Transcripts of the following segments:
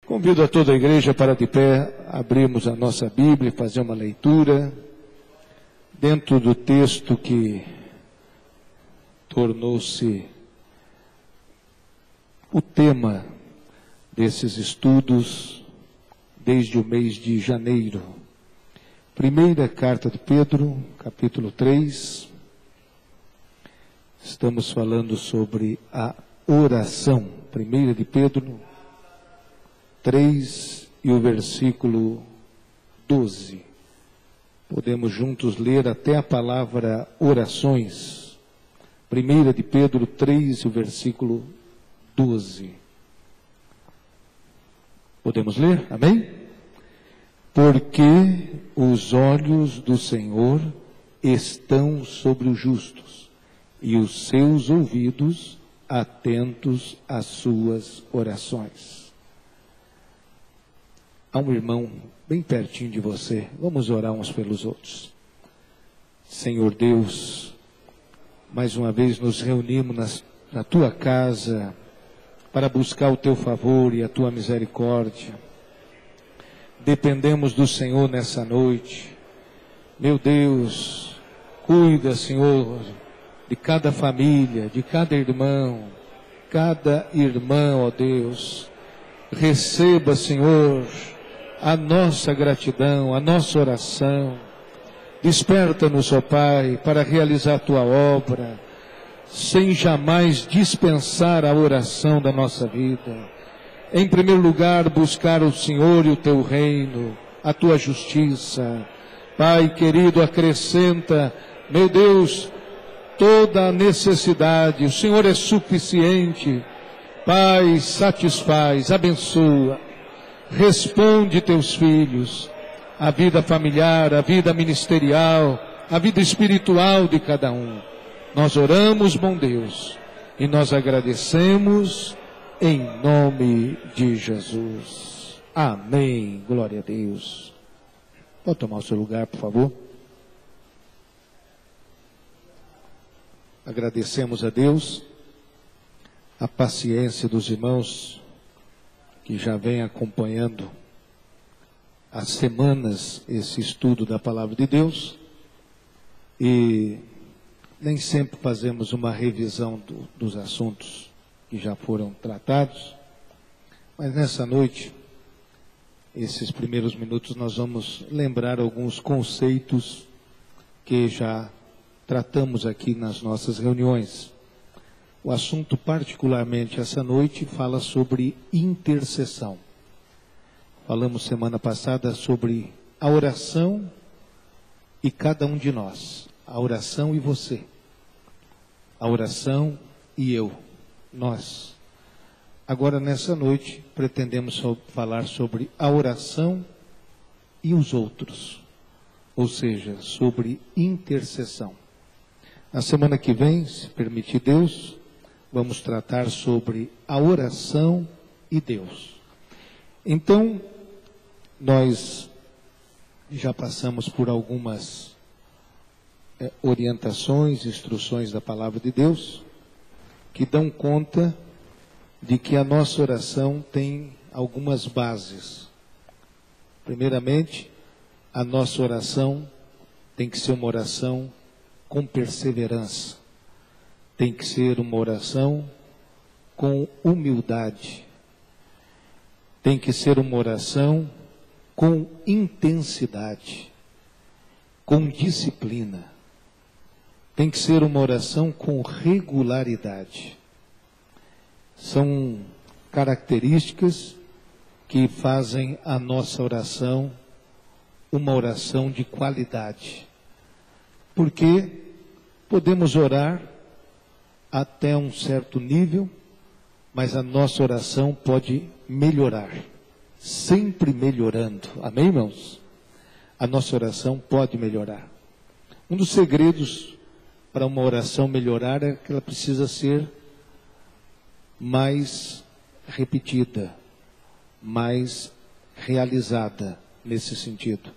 Convido a toda a igreja para de pé abrirmos a nossa Bíblia e fazer uma leitura dentro do texto que tornou-se o tema desses estudos desde o mês de janeiro. Primeira carta de Pedro, capítulo 3. Estamos falando sobre a oração. Primeira de Pedro 3 e o versículo 12. Podemos juntos ler até a palavra orações. Primeira de Pedro 3 e o versículo 12. Podemos ler? Amém? Porque os olhos do Senhor estão sobre os justos e os seus ouvidos atentos às suas orações. Há um irmão bem pertinho de você. Vamos orar uns pelos outros. Senhor Deus, mais uma vez nos reunimos na tua casa para buscar o teu favor e a tua misericórdia. Dependemos do Senhor nessa noite. Meu Deus, cuida, Senhor, de cada família, de cada irmão, ó Deus. Receba, Senhor, a nossa gratidão, a nossa oração. Desperta-nos, ó Pai, para realizar a tua obra, sem jamais dispensar a oração da nossa vida. Em primeiro lugar, buscar o Senhor e o teu reino, a tua justiça. Pai querido, acrescenta, meu Deus, toda a necessidade. O Senhor é suficiente. Pai, satisfaz, abençoa. Responde teus filhos, a vida familiar, a vida ministerial, a vida espiritual de cada um. Nós oramos, bom Deus, e nós agradecemos em nome de Jesus. Amém. Glória a Deus. Pode tomar o seu lugar, por favor. Agradecemos a Deus a paciência dos irmãos que já vem acompanhando há semanas esse estudo da Palavra de Deus, e nem sempre fazemos uma revisão dos assuntos que já foram tratados, mas nessa noite, esses primeiros minutos, nós vamos lembrar alguns conceitos que já tratamos aqui nas nossas reuniões. O assunto, particularmente essa noite, fala sobre intercessão. Falamos semana passada sobre a oração e cada um de nós. A oração e você. A oração e eu. Nós. Agora, nessa noite, pretendemos falar sobre a oração e os outros. Ou seja, sobre intercessão. Na semana que vem, se permitir Deus, vamos tratar sobre a oração e Deus. Então, nós já passamos por algumas orientações, instruções da Palavra de Deus, que dão conta de que a nossa oração tem algumas bases. Primeiramente, a nossa oração tem que ser uma oração com perseverança. Tem que ser uma oração com humildade. Tem que ser uma oração com intensidade, com disciplina. Tem que ser uma oração com regularidade. São características que fazem a nossa oração uma oração de qualidade. Porque podemos orar até um certo nível, mas a nossa oração pode melhorar, sempre melhorando. Amém, irmãos? A nossa oração pode melhorar. Um dos segredos para uma oração melhorar é que ela precisa ser mais repetida, mais realizada nesse sentido.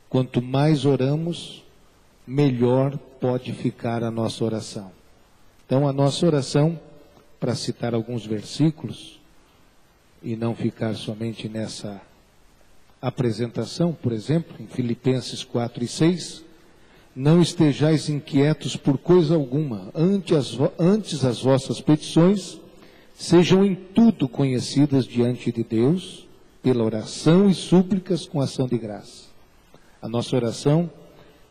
Quanto mais oramos, melhor pode ficar a nossa oração. Então, a nossa oração, para citar alguns versículos, e não ficar somente nessa apresentação, por exemplo, em Filipenses 4 e 6, não estejais inquietos por coisa alguma, antes as vossas petições sejam em tudo conhecidas diante de Deus, pela oração e súplicas com ação de graça. A nossa oração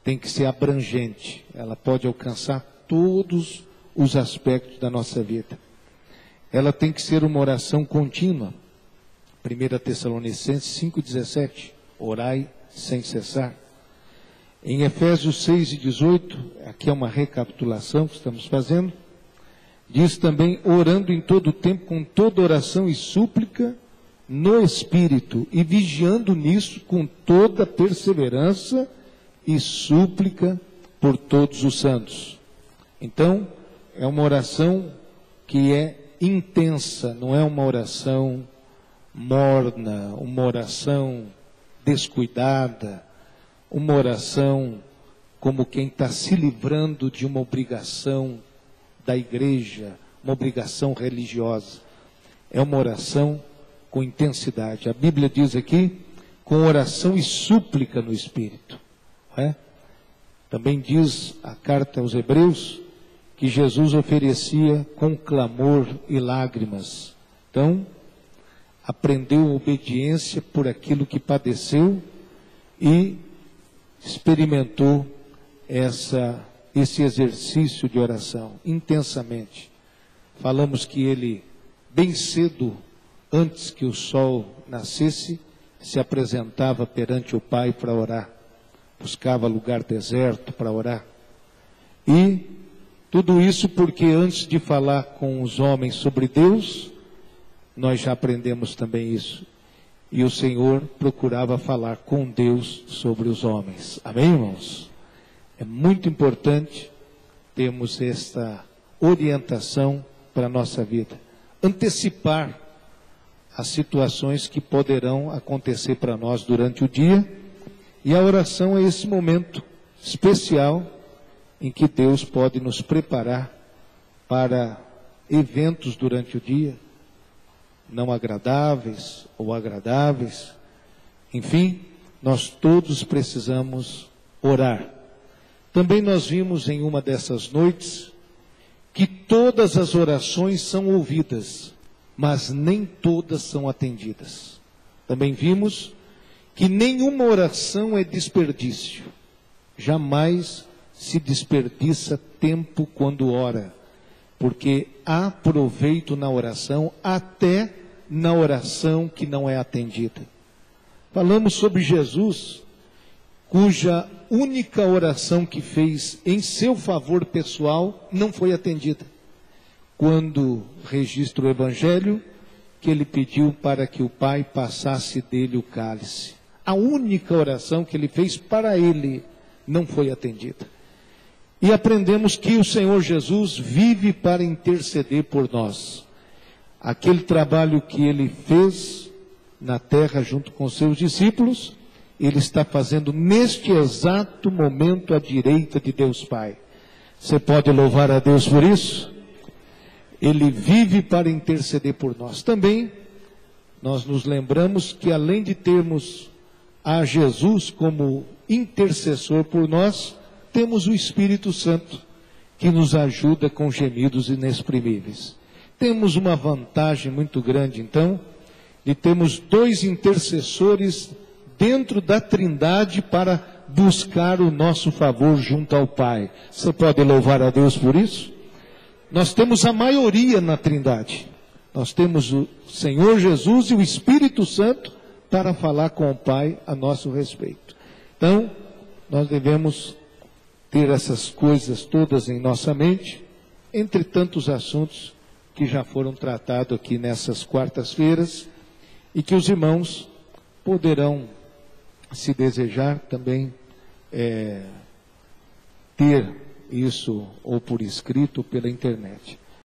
tem que ser abrangente, ela pode alcançar todos os aspectos da nossa vida. Ela tem que ser uma oração contínua. 1 Tessalonicenses 5,17, orai sem cessar. Em Efésios 6 e 18, aqui é uma recapitulação que estamos fazendo, diz também, orando em todo o tempo, com toda oração e súplica, no Espírito, e vigiando nisso com toda perseverança e súplica por todos os santos. Então, é uma oração que é intensa, não é uma oração morna, uma oração descuidada, uma oração como quem está se livrando de uma obrigação da igreja, uma obrigação religiosa. É uma oração com intensidade. A Bíblia diz aqui, com oração e súplica no Espírito. Não é? Também diz a carta aos Hebreus, que Jesus oferecia com clamor e lágrimas. Então, aprendeu obediência por aquilo que padeceu e experimentou esse exercício de oração intensamente. Falamos que ele, bem cedo, antes que o sol nascesse, se apresentava perante o Pai para orar. Buscava lugar deserto para orar. E tudo isso porque antes de falar com os homens sobre Deus, nós já aprendemos também isso. E o Senhor procurava falar com Deus sobre os homens. Amém, irmãos? É muito importante termos esta orientação para a nossa vida. Antecipar as situações que poderão acontecer para nós durante o dia. E a oração é esse momento especial em que Deus pode nos preparar para eventos durante o dia, não agradáveis ou agradáveis. Enfim, nós todos precisamos orar. Também nós vimos em uma dessas noites que todas as orações são ouvidas, mas nem todas são atendidas. Também vimos que nenhuma oração é desperdício. Jamais se desperdiça tempo quando ora, porque há proveito na oração, até na oração que não é atendida. Falamos sobre Jesus, cuja única oração que fez em seu favor pessoal não foi atendida. Quando registra o Evangelho, que ele pediu para que o Pai passasse dele o cálice. A única oração que ele fez para ele não foi atendida. E aprendemos que o Senhor Jesus vive para interceder por nós. Aquele trabalho que ele fez na terra junto com seus discípulos, ele está fazendo neste exato momento à direita de Deus Pai. Você pode louvar a Deus por isso? Ele vive para interceder por nós. Também, nós nos lembramos que além de termos a Jesus como intercessor por nós, temos o Espírito Santo, que nos ajuda com gemidos inexprimíveis. Temos uma vantagem muito grande, então, de termos dois intercessores dentro da Trindade para buscar o nosso favor junto ao Pai. Você pode louvar a Deus por isso? Nós temos a maioria na Trindade. Nós temos o Senhor Jesus e o Espírito Santo para falar com o Pai a nosso respeito. Então, nós devemos ter essas coisas todas em nossa mente, entre tantos assuntos que já foram tratados aqui nessas quartas-feiras, e que os irmãos poderão, se desejar, também ter isso ou por escrito ou pela internet.